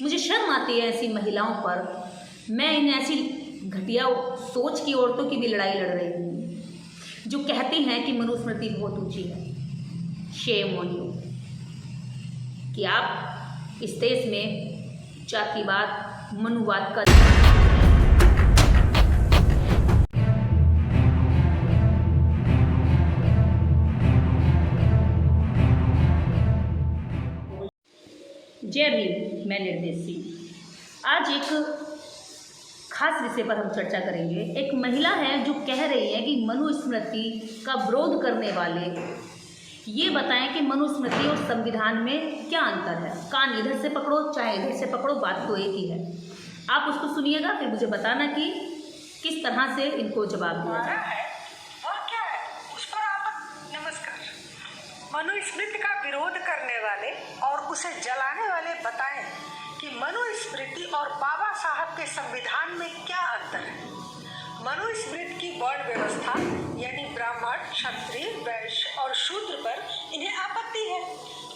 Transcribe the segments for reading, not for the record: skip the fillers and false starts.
मुझे शर्म आती है ऐसी महिलाओं पर। मैं इन ऐसी घटिया सोच की औरतों की भी लड़ाई लड़ रही हूँ जो कहती हैं कि मनुस्मृति बहुत ऊंची है। शेम ऑन यू कि आप इस देश में जातिवाद, मनुवाद का जय भीम। मैं निर्देश सिंह। आज एक खास विषय पर हम चर्चा करेंगे। एक महिला है जो कह रही है कि मनुस्मृति का विरोध करने वाले ये बताएं कि मनुस्मृति और संविधान में क्या अंतर है। कान इधर से पकड़ो चाहे इधर से पकड़ो, बात तो एक ही है। आप उसको सुनिएगा, फिर मुझे बताना कि किस तरह से इनको जवाब दिया जाए। मनुस्मृति का विरोध करने वाले और उसे जलाने वाले बताएं कि मनुस्मृति और बाबा साहब के संविधान में क्या अंतर है। मनुस्मृति की वर्ण व्यवस्था यानी ब्राह्मण, क्षत्रिय, वैश्य और शूद्र पर इन्हें आपत्ति है,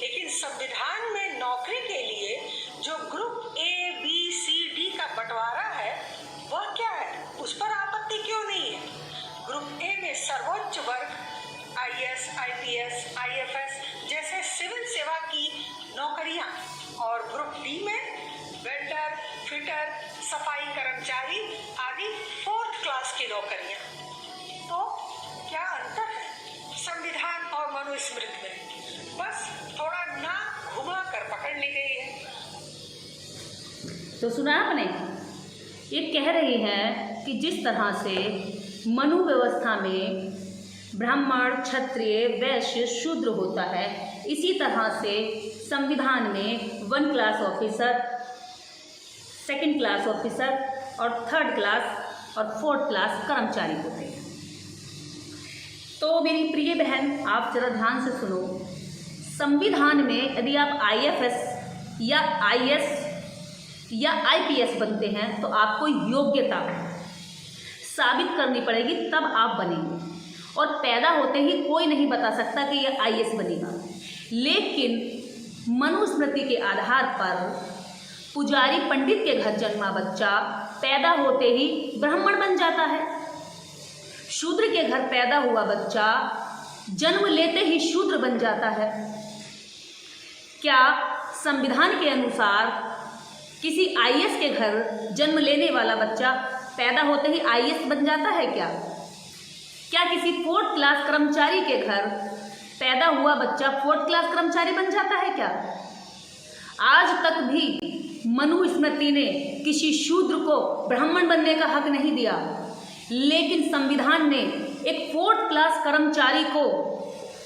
लेकिन संविधान में नौकरी के लिए जो group A, B, C, D का बंटवारा है वह क्या है, उस पर आपत्ति क्यों नहीं है। ग्रुप A में सर्वोच्च वर्ग IAS, IPS, IFS जैसे सिविल सेवा की नौकरियां और ग्रुप D में वेल्डर, फिटर, सफाई कर्मचारी आदि 4th क्लास की नौकरियां। तो क्या अंतर है संविधान और मनुस्मृति में? बस थोड़ा नाक घुमा कर पकड़ ली गई है। तो सुना आपने, ये कह रही है कि जिस तरह से मनु व्यवस्था में ब्राह्मण, क्षत्रिय, वैश्य, शूद्र होता है, इसी तरह से संविधान में 1 class officer, 2nd class officer और 3rd क्लास और 4th क्लास कर्मचारी होते हैं। तो मेरी प्रिय बहन, आप जरा ध्यान से सुनो। संविधान में यदि आप IFS या IS या IPS बनते हैं तो आपको योग्यता साबित करनी पड़ेगी, तब आप बनेंगे। और पैदा होते ही कोई नहीं बता सकता कि यह IS बनेगा। लेकिन मनुस्मृति के आधार पर पुजारी पंडित के घर जन्मा बच्चा पैदा होते ही ब्राह्मण बन जाता है। शूद्र के घर पैदा हुआ बच्चा जन्म लेते ही शूद्र बन जाता है। क्या संविधान के अनुसार किसी IS के घर जन्म लेने वाला बच्चा पैदा होते ही IS बन जाता है क्या किसी 4th क्लास कर्मचारी के घर पैदा हुआ बच्चा 4th क्लास कर्मचारी बन जाता है क्या? आज तक भी मनुस्मृति ने किसी शूद्र को ब्राह्मण बनने का हक नहीं दिया, लेकिन संविधान ने एक 4th क्लास कर्मचारी को,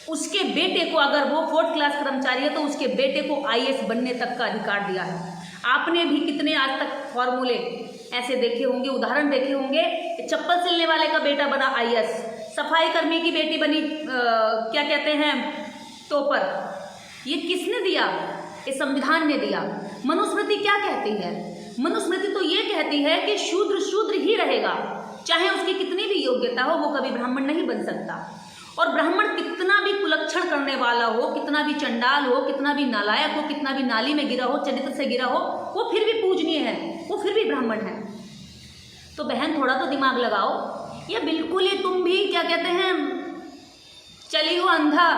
उसके बेटे को, अगर वो 4th क्लास कर्मचारी है तो उसके बेटे को IS बनने तक का अधिकार दिया है। आपने भी कितने आज तक फॉर्मूले ऐसे देखे होंगे, उदाहरण देखे होंगे। चप्पल सिलने वाले का बेटा बना IS, सफाई कर्मी की बेटी बनी क्या कहते हैं, टोपर। ये किसने दिया? ये संविधान ने दिया। मनुस्मृति क्या कहती है? मनुस्मृति तो ये कहती है कि शूद्र शूद्र ही रहेगा, चाहे उसकी कितनी भी योग्यता हो, वो कभी ब्राह्मण नहीं बन सकता। और ब्राह्मण कितना भी कुलक्षण करने वाला हो, कितना भी चंडाल हो, कितना भी नालायक हो, कितना भी नाली में गिरा हो, चरित्र से गिरा हो, वो फिर भी पूजनीय है, वो फिर भी ब्राह्मण है। तो बहन, थोड़ा तो दिमाग लगाओ। या बिल्कुल ही तुम भी क्या कहते हैं, चली हो अंधा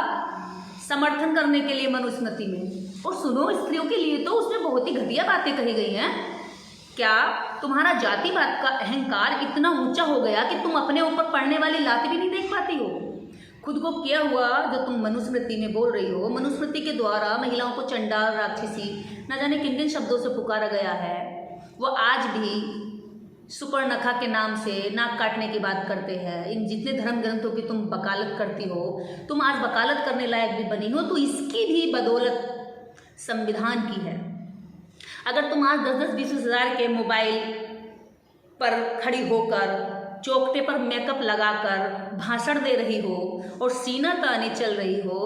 समर्थन करने के लिए मनुस्मृति में। और सुनो, स्त्रियों के लिए तो उसमें बहुत ही घटिया बातें कही गई हैं। क्या तुम्हारा जातिवाद का अहंकार इतना ऊंचा हो गया कि तुम अपने ऊपर पड़ने वाली लात भी नहीं देख पाती हो? खुद को किया हुआ जो तुम मनुस्मृति में बोल रही हो, मनुस्मृति के द्वारा महिलाओं को चंडाल, राक्षसी, न जाने किन किन शब्दों से पुकारा गया है, वो आज भी सुपर्णखा के नाम से नाक काटने की बात करते हैं। इन जितने धर्म ग्रंथों की तुम वकालत करती हो, तुम आज वकालत करने लायक भी बनी हो, तो इसकी भी बदौलत संविधान की है। अगर तुम आज 10-10, 20 हज़ार के मोबाइल पर खड़ी होकर, चौकटे पर मेकअप लगाकर भाषण दे रही हो और सीना ताने चल रही हो,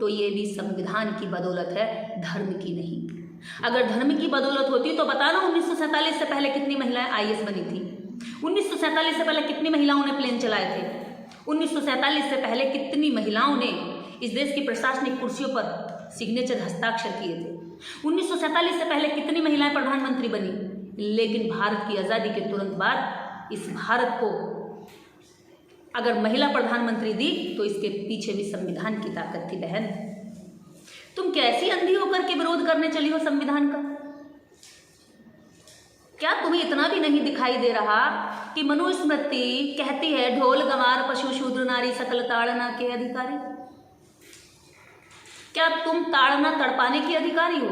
तो ये भी संविधान की बदौलत है, धर्म की नहीं। अगर धर्म की बदौलत होती तो बताना 1947 से पहले कितनी महिलाएं IS बनी थी? 1947 से पहले कितनी महिलाओं ने प्लेन चलाए थे? 1947 से पहले कितनी महिलाओं ने इस देश की प्रशासनिक कुर्सियों पर सिग्नेचर हस्ताक्षर किए थे? 1947 से पहले कितनी महिलाएं प्रधानमंत्री बनी, लेकिन भारत की आज़ादी के तुरंत बाद इस भारत को अगर महिला प्रधानमंत्री दी तो इसके पीछे भी संविधान की ताकत थी। बहन, तुम कैसी अंधी होकर के विरोध करने चली हो संविधान का? क्या तुम्हें इतना भी नहीं दिखाई दे रहा कि मनुस्मृति कहती है ढोल गंवार पशु शूद्र नारी सकल ताड़ना के अधिकारी? क्या तुम ताड़ना तड़पाने की अधिकारी हो?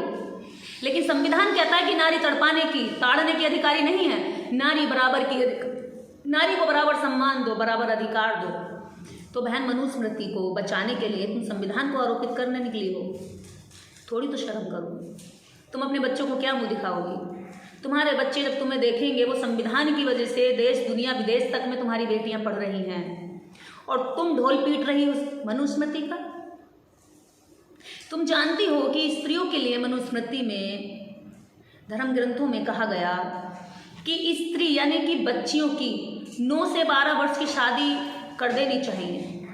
लेकिन संविधान कहता है कि नारी तड़पाने की ताड़ने की अधिकारी नहीं है, नारी को बराबर सम्मान दो, बराबर अधिकार दो। तो बहन, मनुस्मृति को बचाने के लिए तुम संविधान को आरोपित करने निकली हो? थोड़ी तो शर्म करो। तुम अपने बच्चों को क्या मुंह दिखाओगी? तुम्हारे बच्चे जब तुम्हें देखेंगे, वो संविधान की वजह से देश दुनिया विदेश तक में तुम्हारी बेटियां पढ़ रही हैं और तुम ढोल पीट रही हो मनुस्मृति का। तुम जानती हो कि स्त्रियों के लिए मनुस्मृति में, धर्म ग्रंथों में कहा गया कि स्त्री यानी कि बच्चियों की 9 से 12 वर्ष की शादी कर देनी चाहिए।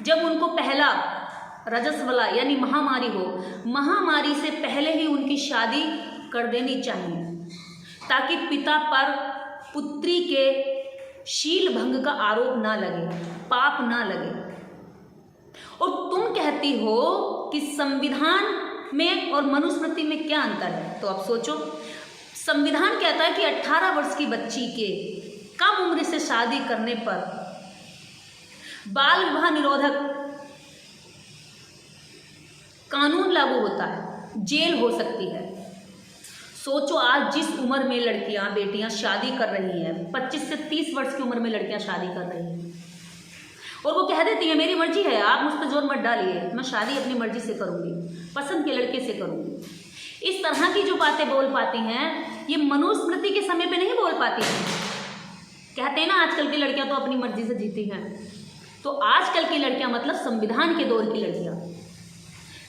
जब उनको पहला रजस्वला यानी महामारी हो, महामारी से पहले ही उनकी शादी कर देनी चाहिए, ताकि पिता पर पुत्री के शील भंग का आरोप ना लगे, पाप ना लगे। और तुम कहती हो कि संविधान में और मनुस्मृति में क्या अंतर है? तो अब सोचो, संविधान कहता है कि 18 वर्ष की बच्ची के कम उम्र से शादी करने पर बाल विवाह निरोधक कानून लागू होता है, जेल हो सकती है। सोचो, आज जिस उम्र में लड़कियां बेटियां शादी कर रही हैं, 25 से 30 वर्ष की उम्र में लड़कियां शादी कर रही हैं और वो कह देती है मेरी मर्जी है, आप मुझ पर जोर मत डालिए, मैं शादी अपनी मर्जी से करूंगी, पसंद के लड़के से करूंगी। इस तरह की जो बातें बोल पाती हैं, ये मनुस्मृति के समय पे नहीं बोल पाती हैं। कहते हैं ना आजकल की लड़कियां तो अपनी मर्जी से जीती हैं। तो आजकल की लड़कियां मतलब संविधान के दौर की लड़कियां।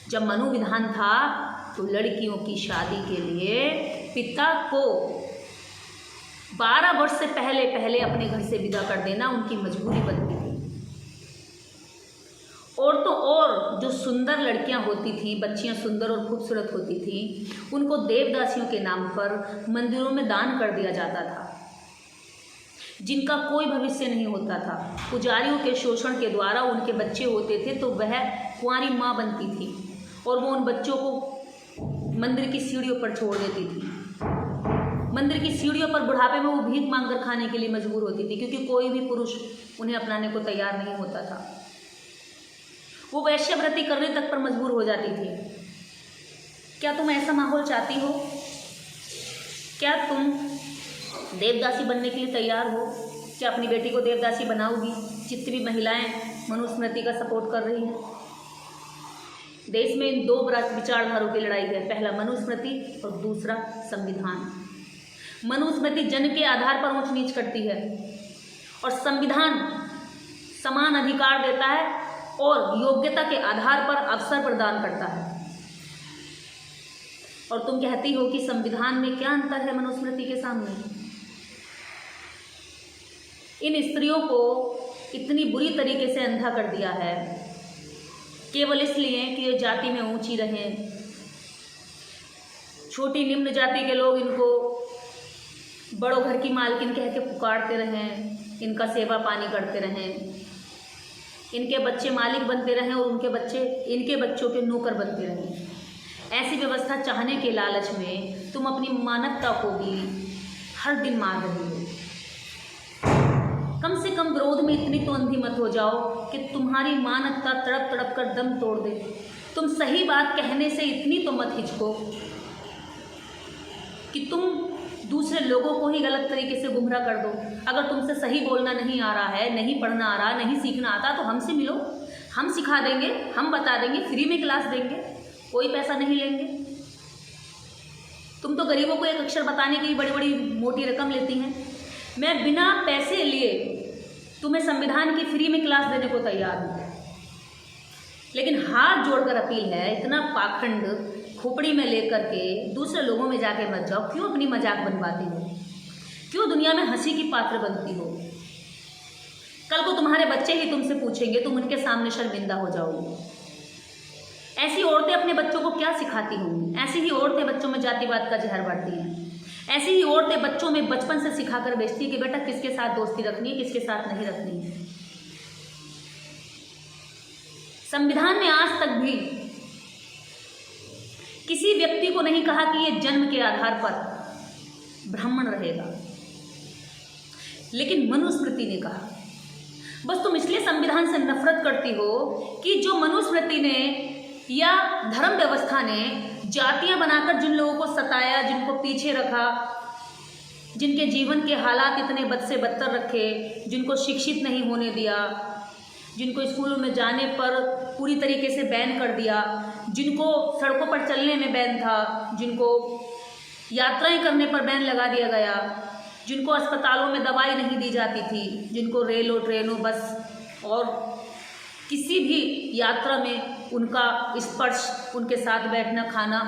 जब मनु विधान था तो लड़कियों की शादी के लिए पिता को 12 वर्ष से पहले अपने घर से विदा कर देना उनकी मजबूरी बनती थी। और तो और जो सुंदर लड़कियां होती थी, बच्चियां सुंदर और खूबसूरत होती थी, उनको देवदासियों के नाम पर मंदिरों में दान कर दिया जाता था, जिनका कोई भविष्य नहीं होता था। पुजारियों के शोषण के द्वारा उनके बच्चे होते थे तो वह कुंवारी माँ बनती थी और वो उन बच्चों को मंदिर की सीढ़ियों पर छोड़ देती थी। मंदिर की सीढ़ियों पर बुढ़ापे में वो भीख मांगकर खाने के लिए मजबूर होती थी, क्योंकि कोई भी पुरुष उन्हें अपनाने को तैयार नहीं होता था। वो वैश्यव्रती करने तक पर मजबूर हो जाती थी। क्या तुम ऐसा माहौल चाहती हो? क्या तुम देवदासी बनने के लिए तैयार हो? क्या अपनी बेटी को देवदासी बनाओगी? जितनी भी महिलाएं मनुस्मृति का सपोर्ट कर रही हैं। देश में इन 2 विचारधारों की लड़ाई है, पहला मनुस्मृति और दूसरा संविधान। मनुस्मृति जन के आधार पर ऊंच नीच करती है और संविधान समान अधिकार देता है और योग्यता के आधार पर अवसर प्रदान करता है। और तुम कहती हो कि संविधान में क्या अंतर है मनुस्मृति के सामने? इन स्त्रियों को इतनी बुरी तरीके से अंधा कर दिया है केवल इसलिए कि ये जाति में ऊंची रहें। छोटी निम्न जाति के लोग इनको बड़ों घर की मालकिन कह के पुकारते रहें, इनका सेवा पानी करते रहें, इनके बच्चे मालिक बनते रहें और उनके बच्चे इनके बच्चों के नौकर बनते रहें। ऐसी व्यवस्था चाहने के लालच में तुम अपनी मानवता को भी हर दिन मार रही हो। कम से कम विरोध में इतनी तो अंधी मत हो जाओ कि तुम्हारी मानवता तड़प तड़प कर दम तोड़ दे। तुम सही बात कहने से इतनी तो मत हिचको कि तुम दूसरे लोगों को ही गलत तरीके से गुमराह कर दो। अगर तुमसे सही बोलना नहीं आ रहा है, नहीं पढ़ना आ रहा, नहीं सीखना आता तो हमसे मिलो, हम सिखा देंगे, हम बता देंगे, फ्री में क्लास देंगे, कोई पैसा नहीं लेंगे। तुम तो गरीबों को एक अक्षर बताने की बड़ी बड़ी मोटी रकम लेती हैं। मैं बिना पैसे लिए तुम्हें संविधान की फ्री में क्लास देने को तैयार हूँ, लेकिन हाथ जोड़कर अपील है, इतना पाखंड खोपड़ी में लेकर के दूसरे लोगों में जाके मत जाओ। क्यों अपनी मजाक बनवाती हो? क्यों दुनिया में हंसी की पात्र बनती हो? कल को तुम्हारे बच्चे ही तुमसे पूछेंगे, तुम उनके सामने शर्मिंदा हो जाओगे। ऐसी औरतें अपने बच्चों को क्या सिखाती होंगी? ऐसी ही औरतें बच्चों में जातिवाद का जहर बांटती हैं। ऐसी ही औरतें बच्चों में बचपन से सिखाकर भेजती है कि बेटा किसके साथ दोस्ती रखनी है, किसके साथ नहीं रखनी है। संविधान ने आज तक भी किसी व्यक्ति को नहीं कहा कि ये जन्म के आधार पर ब्राह्मण रहेगा, लेकिन मनुस्मृति ने कहा। बस तुम इसलिए संविधान से नफरत करती हो कि जो मनुस्मृति ने या धर्म व्यवस्था ने जातियां बनाकर जिन लोगों को सताया, जिनको पीछे रखा, जिनके जीवन के हालात इतने बद से बदतर रखे, जिनको शिक्षित नहीं होने दिया, जिनको स्कूलों में जाने पर पूरी तरीके से बैन कर दिया, जिनको सड़कों पर चलने में बैन था, जिनको यात्राएं करने पर बैन लगा दिया गया, जिनको अस्पतालों में दवाई नहीं दी जाती थी, जिनको रेलों, ट्रेनों, बस और किसी भी यात्रा में उनका स्पर्श, उनके साथ बैठना, खाना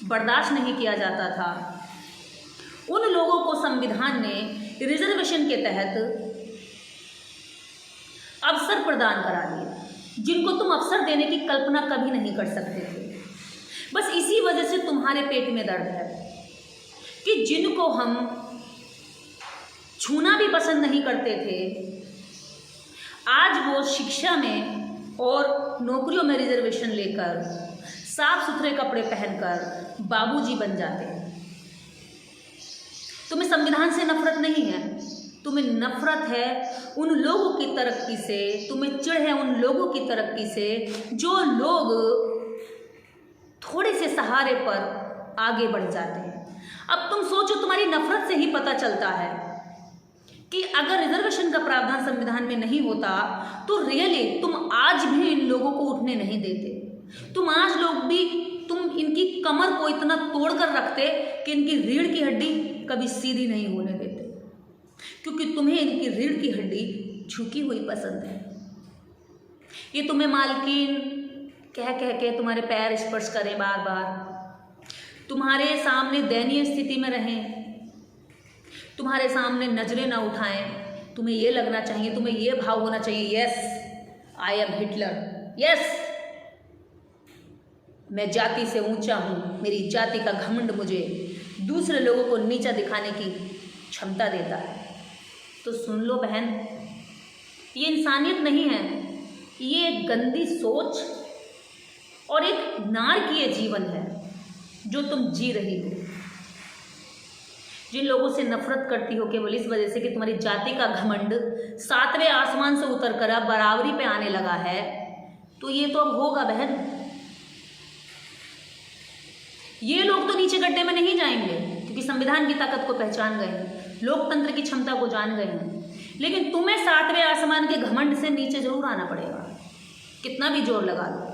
बर्दाश्त नहीं किया जाता था, उन लोगों को संविधान ने रिजर्वेशन के तहत अवसर प्रदान करा दिया, जिनको तुम अवसर देने की कल्पना कभी नहीं कर सकते थे। बस इसी वजह से तुम्हारे पेट में दर्द है कि जिनको हम छूना भी पसंद नहीं करते थे, आज वो शिक्षा में और नौकरियों में रिजर्वेशन लेकर, साफ सुथरे कपड़े पहनकर बाबूजी बन जाते हैं। तुम्हें संविधान से नफरत नहीं है, तुम्हें नफरत है उन लोगों की तरक्की से, तुम्हें चिढ़ है उन लोगों की तरक्की से जो लोग थोड़े से सहारे पर आगे बढ़ जाते हैं। अब तुम सोचो, तुम्हारी नफरत से ही पता चलता है कि अगर रिजर्वेशन का प्रावधान संविधान में नहीं होता तो रियली तुम आज भी इन लोगों को उठने नहीं देते। तुम आज लोग भी तुम इनकी कमर को इतना तोड़ कर रखते कि इनकी रीढ़ की हड्डी कभी सीधी नहीं होने देते, क्योंकि तुम्हें इनकी रीढ़ की हड्डी झुकी हुई पसंद है। ये तुम्हें मालकिन कह कह के तुम्हारे पैर स्पर्श करें बार बार, तुम्हारे सामने दयनीय स्थिति में रहें, तुम्हारे सामने नजरें ना उठाएं, तुम्हें ये लगना चाहिए, तुम्हें ये भाव होना चाहिए, yes I am Hitler, yes मैं जाति से ऊंचा हूँ, मेरी जाति का घमंड मुझे दूसरे लोगों को नीचा दिखाने की क्षमता देता है। तो सुन लो बहन, ये इंसानियत नहीं है, ये एक गंदी सोच और एक नारकीय जीवन है जो तुम जी रही हो। जिन लोगों से नफरत करती हो केवल इस वजह से कि तुम्हारी जाति का घमंड 7वें आसमान से उतर कर अब बराबरी पे आने लगा है, तो ये तो अब होगा बहन। ये लोग तो नीचे गड्ढे में नहीं जाएंगे क्योंकि संविधान की ताकत को पहचान गए हैं, लोकतंत्र की क्षमता को जान गए हैं, लेकिन तुम्हें 7वें आसमान के घमंड से नीचे जरूर आना पड़ेगा, कितना भी जोर लगा लो।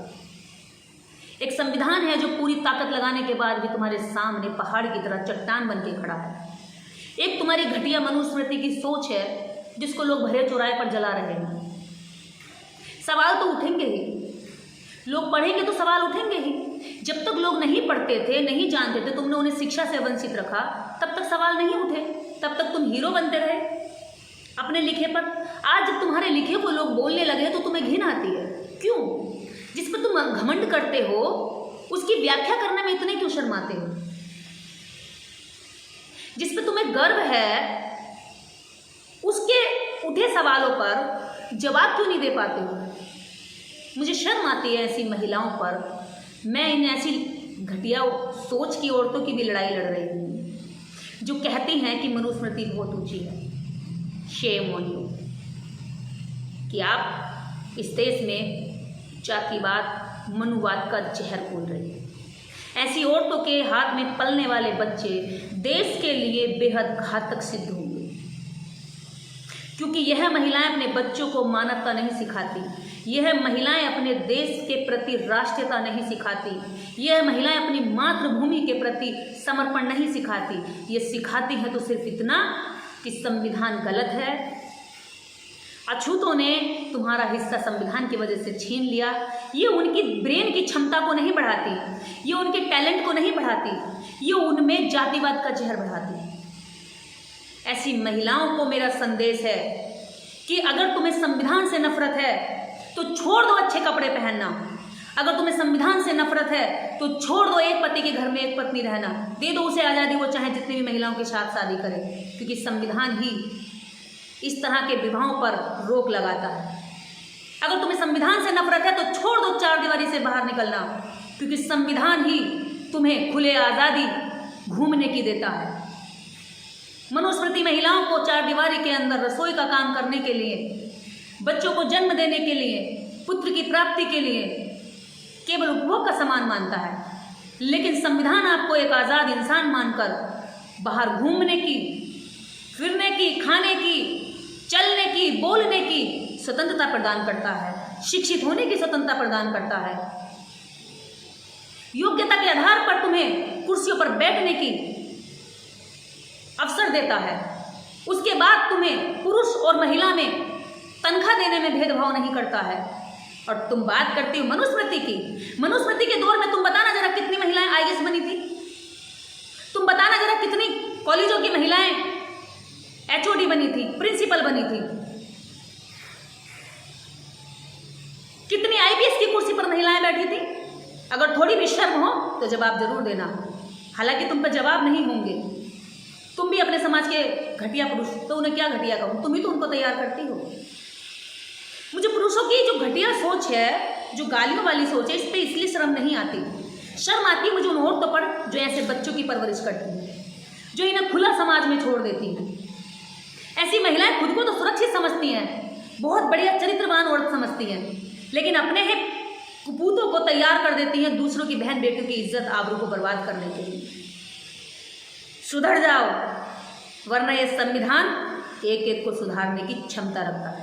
एक संविधान है जो पूरी ताकत लगाने के बाद भी तुम्हारे सामने पहाड़ की तरह चट्टान बन के खड़ा है। एक तुम्हारी घटिया मनुस्मृति की सोच है जिसको लोग भरे चौराहे पर जला रहे हैं। सवाल तो उठेंगे ही, लोग पढ़ेंगे तो सवाल उठेंगे ही। जब तक लोग नहीं पढ़ते थे, नहीं जानते थे, तुमने उन्हें शिक्षा से वंचित रखा, तब तक सवाल नहीं उठे, तब तक तुम हीरो बनते रहे अपने लिखे पर। आज जब तुम्हारे लिखे को लोग बोलने लगे तो तुम्हें घिन आती है। क्यों? जिस पर तुम घमंड करते हो उसकी व्याख्या करने में इतने क्यों शर्माते हो? जिस पर तुम्हें गर्व है उसके उठे सवालों पर जवाब क्यों नहीं दे पाते हो? मुझे शर्म आती है ऐसी महिलाओं पर। मैं इन ऐसी घटिया सोच की औरतों की भी लड़ाई लड़ रही हूँ जो कहती हैं कि मनुस्मृति बहुत ऊंची है। शेम ऑन यू कि आप इस देश में जातिवाद, मनुवाद का जहर घोल रही है। ऐसी औरतों के हाथ में पलने वाले बच्चे देश के लिए बेहद घातक सिद्ध होंगे, क्योंकि यह महिलाएं अपने बच्चों को मानवता नहीं सिखाती, यह महिलाएं अपने देश के प्रति राष्ट्रीयता नहीं सिखाती, यह महिलाएं अपनी मातृभूमि के प्रति समर्पण नहीं सिखाती। ये सिखाती हैं तो सिर्फ इतना कि संविधान गलत है, अछूतों ने तुम्हारा हिस्सा संविधान की वजह से छीन लिया। ये उनकी ब्रेन की क्षमता को नहीं बढ़ाती, ये उनके टैलेंट को नहीं बढ़ाती, ये उनमें जातिवाद का जहर बढ़ाती। ऐसी महिलाओं को मेरा संदेश है कि अगर तुम्हें संविधान से नफरत है तो छोड़ दो अच्छे कपड़े पहनना, अगर तुम्हें संविधान से नफरत है तो छोड़ दो एक पति के घर में एक पत्नी रहना, दे दो उसे आज़ादी, वो चाहे जितनी भी महिलाओं के साथ शादी करे, क्योंकि संविधान ही इस तरह के विवाहों पर रोक लगाता है। अगर तुम्हें संविधान से नफरत है तो छोड़ दो चार दीवारी से बाहर निकलना, क्योंकि संविधान ही तुम्हें खुले आज़ादी घूमने की देता है। मनुस्मृति महिलाओं को चार दीवारी के अंदर रसोई का काम करने के लिए, बच्चों को जन्म देने के लिए, पुत्र की प्राप्ति के लिए केवल उपभोग का सामान मानता है, लेकिन संविधान आपको एक आज़ाद इंसान मानकर बाहर घूमने की, फिरने की, खाने की, चलने की, बोलने की स्वतंत्रता प्रदान करता है, शिक्षित होने की स्वतंत्रता प्रदान करता है, योग्यता के आधार पर तुम्हें कुर्सियों पर बैठने की अवसर देता है। उसके बाद तुम्हें पुरुष और महिला में तनख्वाह देने में भेदभाव नहीं करता है। और तुम बात करती हो मनुस्मृति की, मनुस्मृति के दौर में तुम बताना जरा कितनी महिलाएं आईएएस बनी थी, तुम बताना जरा कितनी कॉलेजों की महिलाएं एचओडी बनी थी, प्रिंसिपल बनी थी, कितनी आईपीएस की कुर्सी पर महिलाएं बैठी थी। अगर थोड़ी भी शर्म हो तो जवाब जरूर देना, हालांकि तुम पर जवाब नहीं होंगे, तुम भी अपने समाज के घटिया पुरुष, तो उन्हें क्या घटिया कहूं, तुम ही तो उनको तैयार करती हो। मुझे पुरुषों की जो घटिया सोच है, जो गालियों वाली सोच है, इस पर इसलिए शर्म नहीं आती। शर्म आती मुझे उन औरतों पर जो ऐसे बच्चों की परवरिश करती हैं, जो इन्हें खुला समाज में छोड़ देती हैं। ऐसी महिलाएं खुद को तो सुरक्षित समझती हैं, बहुत बढ़िया चरित्रवान औरत समझती हैं, लेकिन अपने ही कुपूतों को तैयार कर देती हैं दूसरों की बहन बेटियों की इज्जत आबरू को बर्बाद करने के लिए। सुधर जाओ, वरना यह संविधान एक एक को सुधारने की क्षमता रखता है।